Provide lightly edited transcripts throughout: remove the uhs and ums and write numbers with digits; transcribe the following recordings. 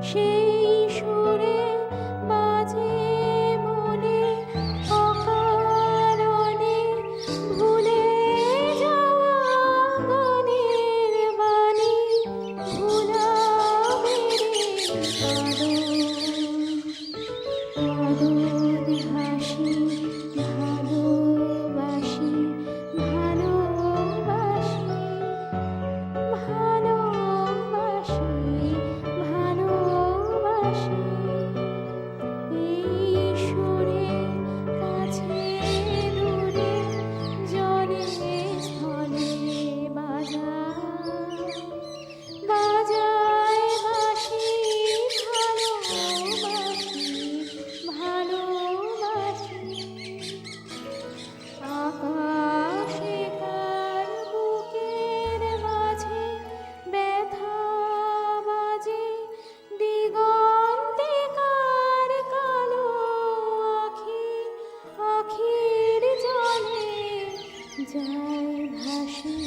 সেই সুরে বাজে মনে অকারণে ভুলে যাওয়া গানের বাণী ভুলা হাসি ভালোবাসি ভালোবাসি ভালোবাসি ভালোবাসি এই সুরে কাছে দূরে জলে স্থলে বাজায় বাজায় বাঁশি ভালোবাসি আকাশে কার বুকের মাঝে ব্যথা বাজে দিগন্তে কার কালো আখি আখির জলে যায় ভাসি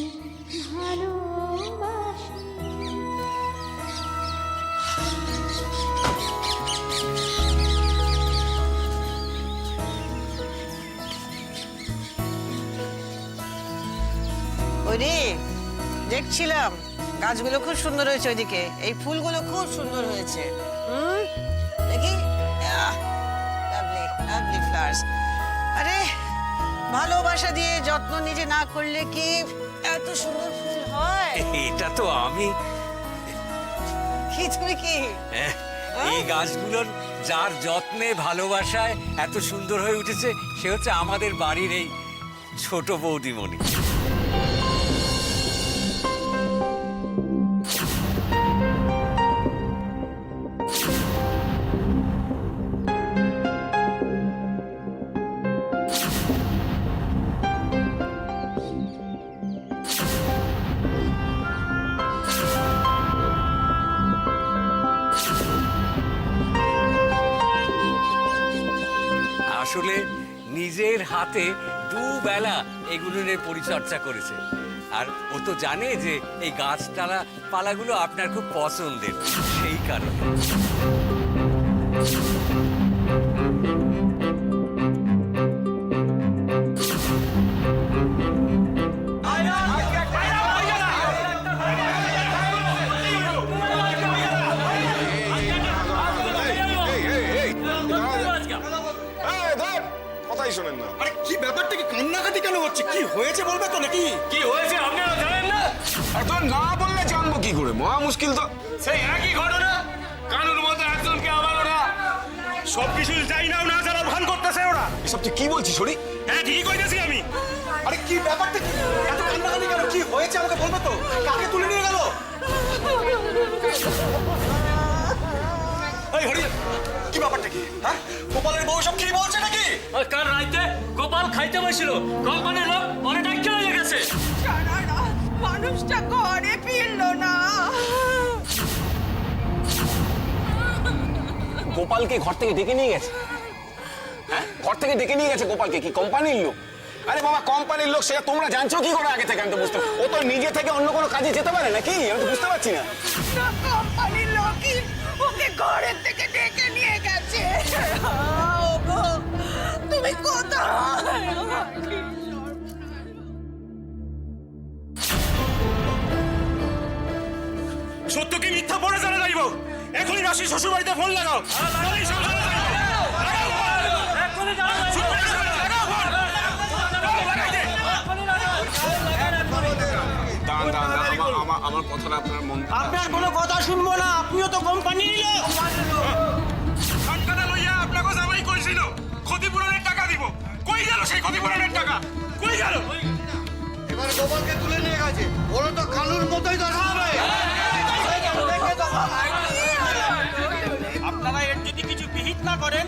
ভালোবাসি। ওরে দেখছিলাম গাছগুলো খুব সুন্দর হয়েছে, ওইদিকে এই ফুলগুলো খুব সুন্দর হয়েছে। দেখি লাভলি লাভলি ফ্লাওয়ার্স। আরে ভালোবাসা দিয়ে যত্ন নিজে না করলে কি এত সুন্দর ফুল হয়? এটা তো আমি। কি তুমি কি এই গাছগুলোর যার যত্নে ভালোবাসায় এত সুন্দর হয়ে উঠেছে সে হচ্ছে আমাদের বাড়ির এই ছোট বৌদিমণি। আসলে নিজের হাতে দুবেলা এগুলোর পরিচর্যা করেছে, আর ও তো জানে যে এই গাছপালা পালাগুলো আপনার খুব পছন্দের, সেই কারণে। কথাই শোনেন না। আরে কি ব্যাপারটা, কি কান্নাকাটি কেন হচ্ছে? কি হয়েছে বলবে তো নাকি? কি হয়েছে আপনারা জানেন না? আর তোর না বললে জানবো কি করে? মহা মুশকিল তো। সেই একই ঘটনা, কানুর মধ্যে একজনকে আবার ওরা সবকিছু যাই না না যারা ভান করতেছে ওরা। এসব তুই কি বলছিস শরী? হ্যাঁ ঠিক কইতেছি আমি। আরে কি ব্যাপারটা, কি এত কান্নাকাটি কেন? কি হয়েছে আমাকে বলবে তো? কাকে তুলে নিয়ে গেল? এই হরি, কি ব্যাপারটা কি? হ্যাঁ, গোপালের বউ সব কি বলছে নাকি? আর কাল রাইতে গোপাল খাইতে বসছিল, কোম্পানির লোক অনেক ডাক্তার হয়ে গেছে। সারা রাত মানুষটা ঘরে ফিরলো না। গোপালকে ঘর থেকে ডেকে নিয়ে গেছে? হ্যাঁ, ঘর থেকে ডেকে নিয়ে গেছে গোপালকে? কি কোম্পানির লোক? আরে বাবা, কোম্পানির লোক সেটা তোমরা জানছো কি করে আগে থেকে? আমি তো বুঝতে, ও তো নিজে থেকে অন্য কোনো কাজে যেতে পারে নাকি? আমি তো বুঝতে পারছি না। কোম্পানির লোকই ওকে ঘরের থেকে ডেকে নিয়ে গেছে। ওগো, তুমি কোথায়? সত্য কি মিথ্যা পড়ে জানা যাইব? এখনই রাশি শ্বশুর বাড়িতে ফোন লাগাও। আমার কথাটা আপনার মন, আপনার কোনো কথা শুনবো না, আপনিও তো কোম্পানির লোক। টাকাটা লইয়া আপনাকে জামাই কইছিল ক্ষতিপূরণের টাকা দিব, কই গেল সেই ক্ষতিপূরণের টাকা? কই গেল? এবার গোপালকে তুলে নিয়ে গেছে, ওরা তো কানুর মতোই ধরা হবে। আপনারা এর যদি কিছু বিহিত না করেন,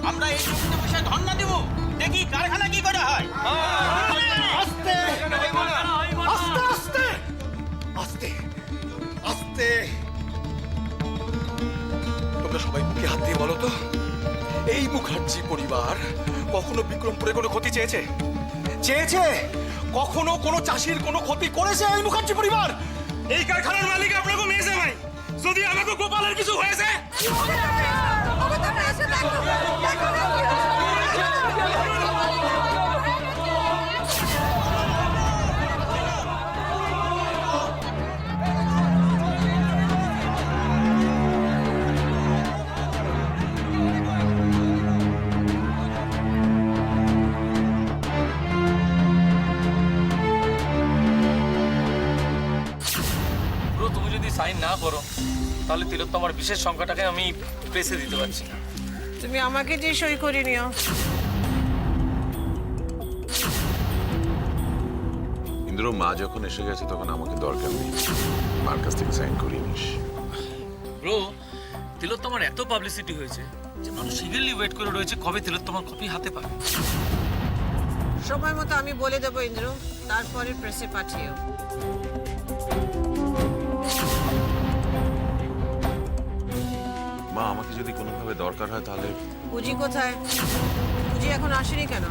আমরা এই জমিতে বসে ধর্ণা দিব, দেখি কারখানা কি করে হয়। আস্তে আস্তে আস্তে আস্তে আস্তে। তোমরা সবাই মুখে হাত দিয়ে বলো তো, এই মুখার্জি পরিবার কখনো বিক্রমপুরে কোনো ক্ষতি চেয়েছে? চেয়েছে? কখনো কোনো চাষির কোনো ক্ষতি করেছে এই মুখার্জি পরিবার? এই কারখানার মালিক আপনাকে মেয়ে জামাই, যদি আমাকে গোপালের কিছু হয়েছে ব্রো, তুমি যদি সাইন না করো তাহলে তিলোত্তমার বিশেষ সংখ্যাটাকে আমি প্রেসে দিতে পারছি না। তুমি আমাকে দিয়ে সই করে নিও। ইন্দ্র, মা যখন এসে গেছে তখন আমাকে দরকার নেই, মার কাছ থেকে সাইন করিয়ে নিস। ব্রো, তিলোত্তমার এত পাবলিসিটি হয়েছে যে মানুষ ইগেলি ওয়েট করে রয়েছে কবে তিলোত্তমার কপি হাতে পাবে। সময় মতো আমি বলে দেবো ইন্দ্র, তারপরে প্রেসে পাঠিও। মা, আমাকে যদি কোনোভাবে দরকার হয় তাহলে পুঁজি কোথায়? পুঁজি এখন আসেনি কেন?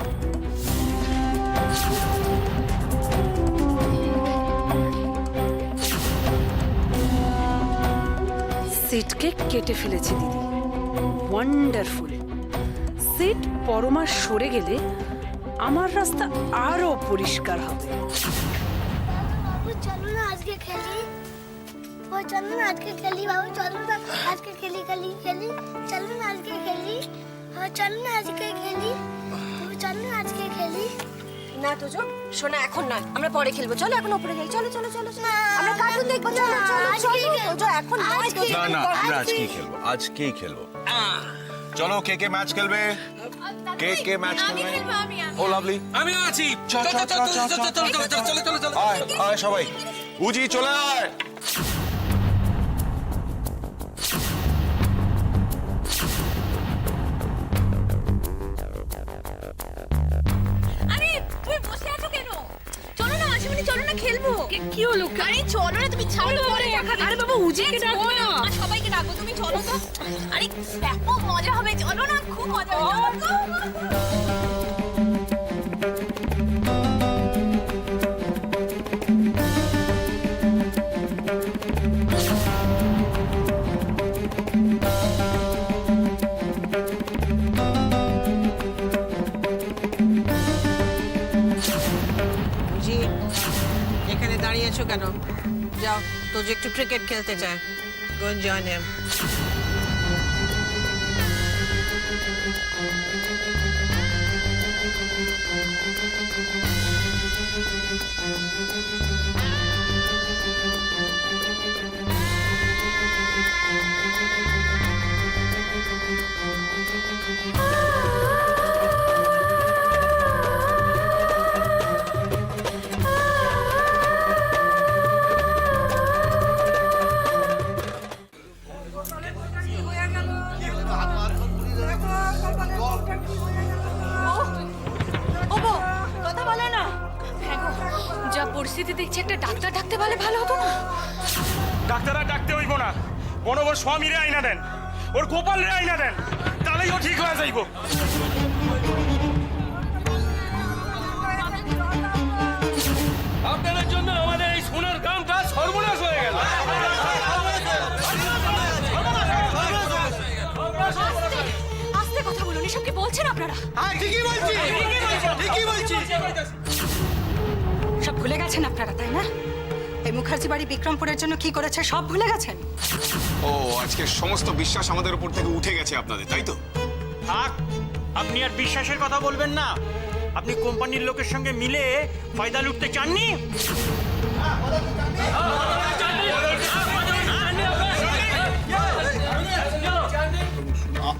সিটকে কেটে ফেলেছি দিদি, ওয়ান্ডারফুল। সিট পরমা সরে গেলে আমার রাস্তা আরো পরিষ্কার হবে। বাবু চলো না আজকে খেলি, ও চলো না আজকে খেলি, বাবু চলো না আজকে খেলি খেলি খেলি, চলো না আজকে খেলি, ও চলো না আজকে খেলি, বাবু চলো না আজকে খেলি। না তোজো, শোনা এখন নয়, আমরা পরে খেলবো। চলো এখন উপরে যাই, চলো চলো চলো চলো। আমরা কার্টুন দেখবো, চলো চলো চলো। তোজো এখন নয়, তোজো না না, আমরা আজকেই খেলবো, আজকেই খেলবো। চলো, কে কে ম্যাচ খেলবে? কে কে ম্যাচ খেলবে? ও লাভলি, আমিও আছি। চল চল চল চল চল, আয় আয় সবাই, উজি চলে আয়। আরে তুমি বসে আছো কেন? চলো না মাসিমণি, চলো না খেলবো। কি হলো? আরে চলো না, তুমি ছাড়ো পরে দেখা যাবে। আরে বাবা, উজিকে ডাকবো না। সবাইকে ডাকবো, তুমি চলো তো। আরে দেখো মজা হবে, চলো না, খুব মজা হবে। পুঁজি, এখানে দাঁড়িয়েছো কেন? যাও, তো যে একটু ক্রিকেট খেলতে চায়। গো এন্ড জয়েন হিম। ওগো, কথা বলো না। হ্যাঁ গো, যা পরিস্থিতি দেখছি একটা ডাক্তার ডাকতে পারলে ভালো হতো না? ডাক্তাররা ডাকতে হইব না, বনবর স্বামীরে আইনা দেন, ওর গোপালরে আইনা দেন, তাহলেই ও ঠিক হয়ে যাইব। আপনাদের জন্য আমাদের এই সোনার গ্রামটা সর্বনাশ হয়ে গেল। আস্তে কথা বলুন, এসব কি বলছেন আপনারা? সব ভুলে গেছেন আপনারা, তাই না? এই মুখার্জি বাড়ি বিক্রমপুরের জন্য কি করেছে সব ভুলে গেছেন? ও, আজকে সমস্ত বিশ্বাস আমাদের উপর থেকে উঠে গেছে আপনাদের, তাই তো? থাক, আপনি আর বিশ্বাসের কথা বলবেন না। আপনি কোম্পানির লোকের সঙ্গে মিলে ফায়দা লুটতে চাননি?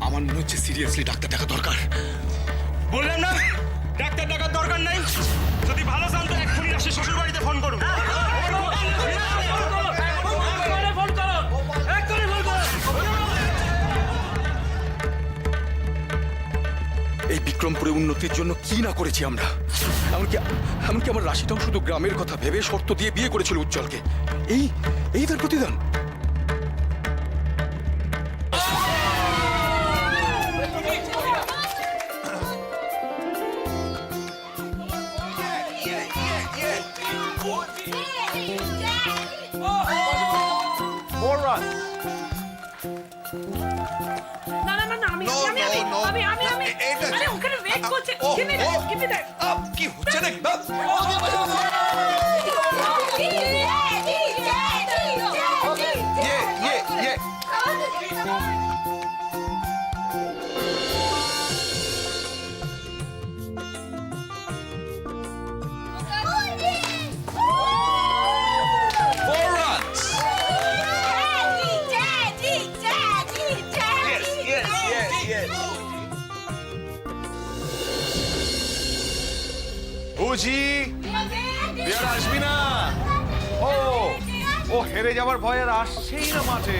আমার মনে হচ্ছে সিরিয়াসলি ডাক্তার ডাকা দরকার। বললাম না ডাক্তার ডাকার দরকার নাই। যদি ভালো চান তো এক্ষুনি আসে শ্বশুর বাড়িতে ফোন করুন। এই বিক্রমপুরে উন্নতির জন্য কি না করেছি আমরা। এমনকি আমার রাশিটাও শুধু গ্রামের কথা ভেবে শর্ত দিয়ে বিয়ে করেছিল উজ্জ্বলকে। এই তার প্রতিদান। না না না না আমি আমি আমি আমি আমি আমি আরে ওখানে ওয়েট করছে give me that কি হচ্ছে নাকি বাপ? ইয়ে Four runs. Yes. বুঝি বিয়ার আসবি না? ও হেরে যাওয়ার ভয় আর আসছেই না মাঠে।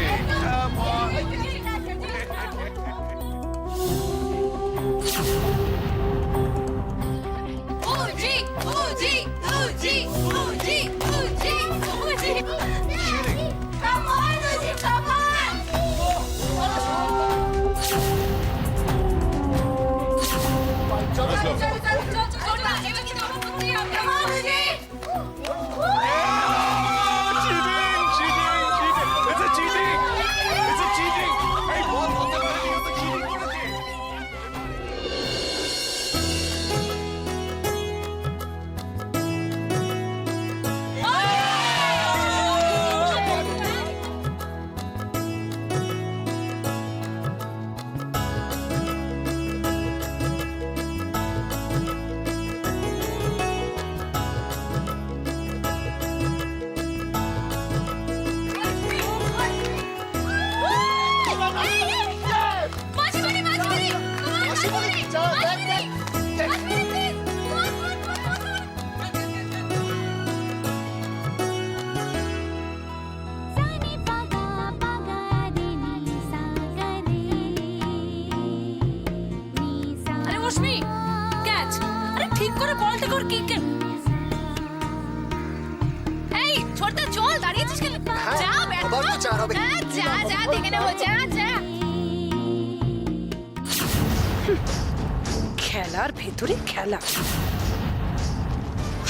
খেলার ভেতরে খেলা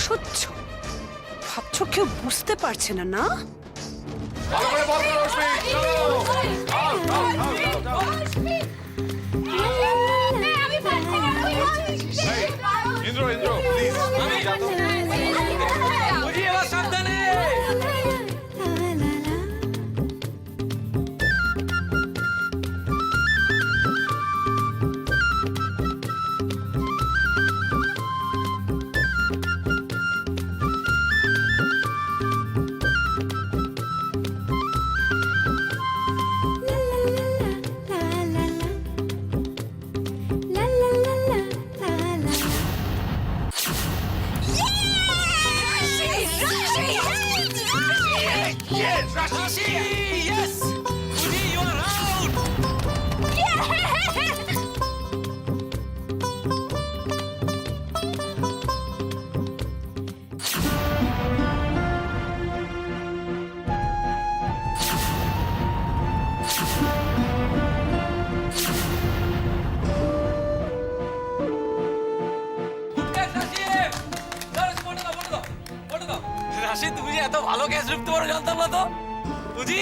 সহ্য ভাবছো কেউ বুঝতে পারছে না না ইন্দ্র প্লিজ সাবধানে। রাশি তুমি যে এত ভালো গ্যাস রুখতে পারো জানতাম না তো বুঝি।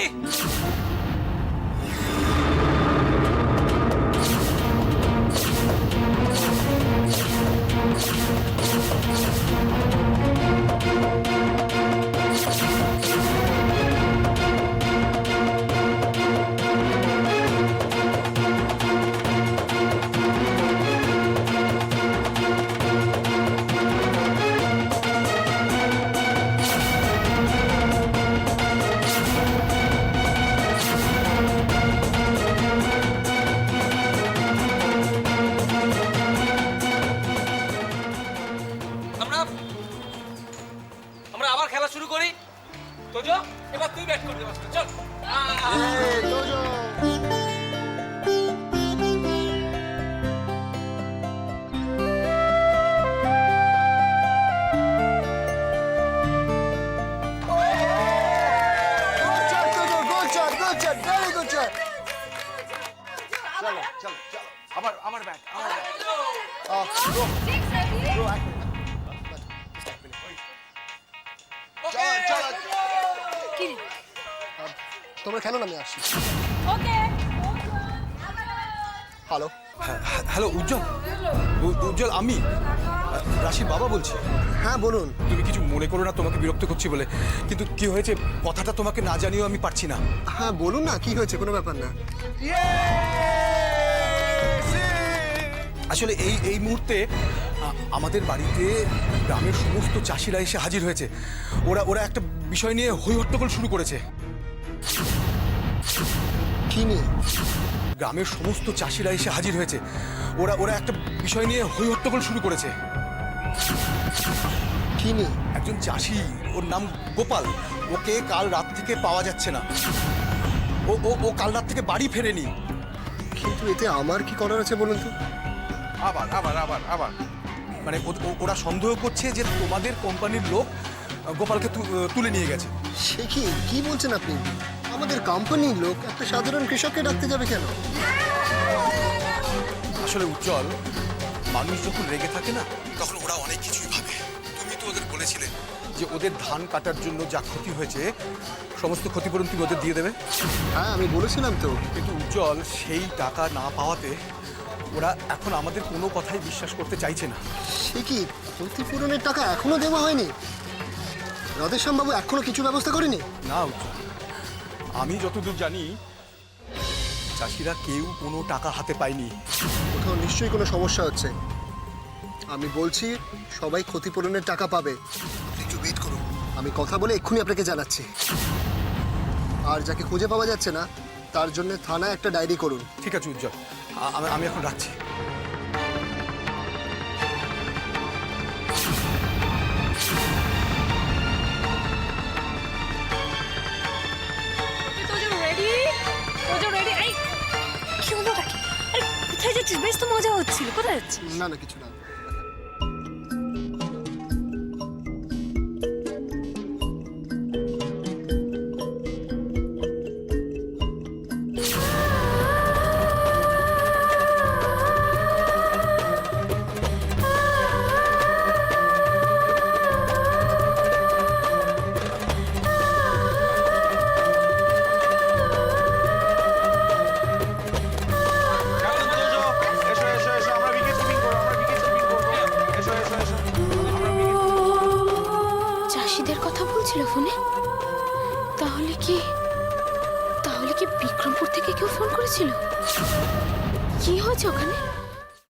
আমরা আবার খেলা শুরু করি। তোজো এবার তুই ব্যাট করতে পারছিস, চল। আমার ব্যাট তোমরা খেলো না, আমি আসছি। হ্যালো, হ্যালো উজ্জ্বল। উজ্জ্বল, আমি রাশির বাবা বলছি। হ্যাঁ বলুন। তুমি কিছু মনে করো না, তোমাকে বিরক্ত করছি বলে, কিন্তু কি হয়েছে কথাটা তোমাকে না জানিয়েও আমি পারছি না। হ্যাঁ বলুন না, কি হয়েছে, কোনো ব্যাপার না। আসলে এই মুহূর্তে আমাদের বাড়িতে গ্রামের সমস্ত চাষিরা এসে হাজির হয়েছে। ওরা একটা বিষয় নিয়ে হই হট্টগোল শুরু করেছে। কি নিয়ে? গ্রামের সমস্ত চাষিরা এসে হাজির হয়েছে। ওরা একটা বিষয় নিয়ে হই হট্টগোল শুরু করেছে। কি নিয়ে? একজন চাষি, ওর নাম গোপাল, ওকে কাল রাত থেকে পাওয়া যাচ্ছে না। ও কাল রাত থেকে বাড়ি ফেরেনি। কিন্তু এতে আমার কি করার আছে বলুন তো? আবার মানে ওরা সন্দেহ করছে যে তোমাদের কোম্পানির লোক গোপালকে তুলে নিয়ে গেছে। সে কি বলছেন আপনি? আমাদের কোম্পানির লোক একটা সাধারণ কৃষককে ডাকতে যাবে কেন? আসলে উজ্জ্বল, মানুষ যখন রেগে থাকে না, তখন ওরা অনেক কিছুই ভাবে। তুমি তো ওদের বলেছিলে যে ওদের ধান কাটার জন্য যা ক্ষতি হয়েছে সমস্ত ক্ষতিপূরণ তুমি ওদের দিয়ে দেবে। হ্যাঁ আমি বলেছিলাম তো। কিন্তু উজ্জ্বল, সেই টাকা না পাওয়াতে ওরা এখন আমাদের কোনো কথাই বিশ্বাস করতে চাইছে না। সে কি, ক্ষতিপূরণের টাকা এখনো দেওয়া হয়নি? রাধেশ্যামবাবু এখনো কিছু ব্যবস্থা করেনি? না উজ্জ্বল, আমি যতদূর জানি চাষিরা কেউ কোনো টাকা হাতে পায়নি। কোথাও নিশ্চয়ই কোনো সমস্যা হচ্ছে। আমি বলছি সবাই ক্ষতিপূরণের টাকা পাবে। আপনি একটু ওয়েট করুন, আমি কথা বলে এক্ষুনি আপনাকে জানাচ্ছি। আর যাকে খুঁজে পাওয়া যাচ্ছে না তার জন্য থানায় একটা ডায়েরি করুন। ঠিক আছে উজ্জ্বল, আমি এখন রাখছি। কি হলো নাকি? আরে কোথায় যাচ্ছিস? বেশ তো মজা হচ্ছিল, কোথায় যাচ্ছিস? না না কিছু না। চাষিদের কথা বলছিল ফোনে? তাহলে কি বিক্রমপুর থেকে কেউ ফোন করেছিল? কি হয়েছে ওখানে?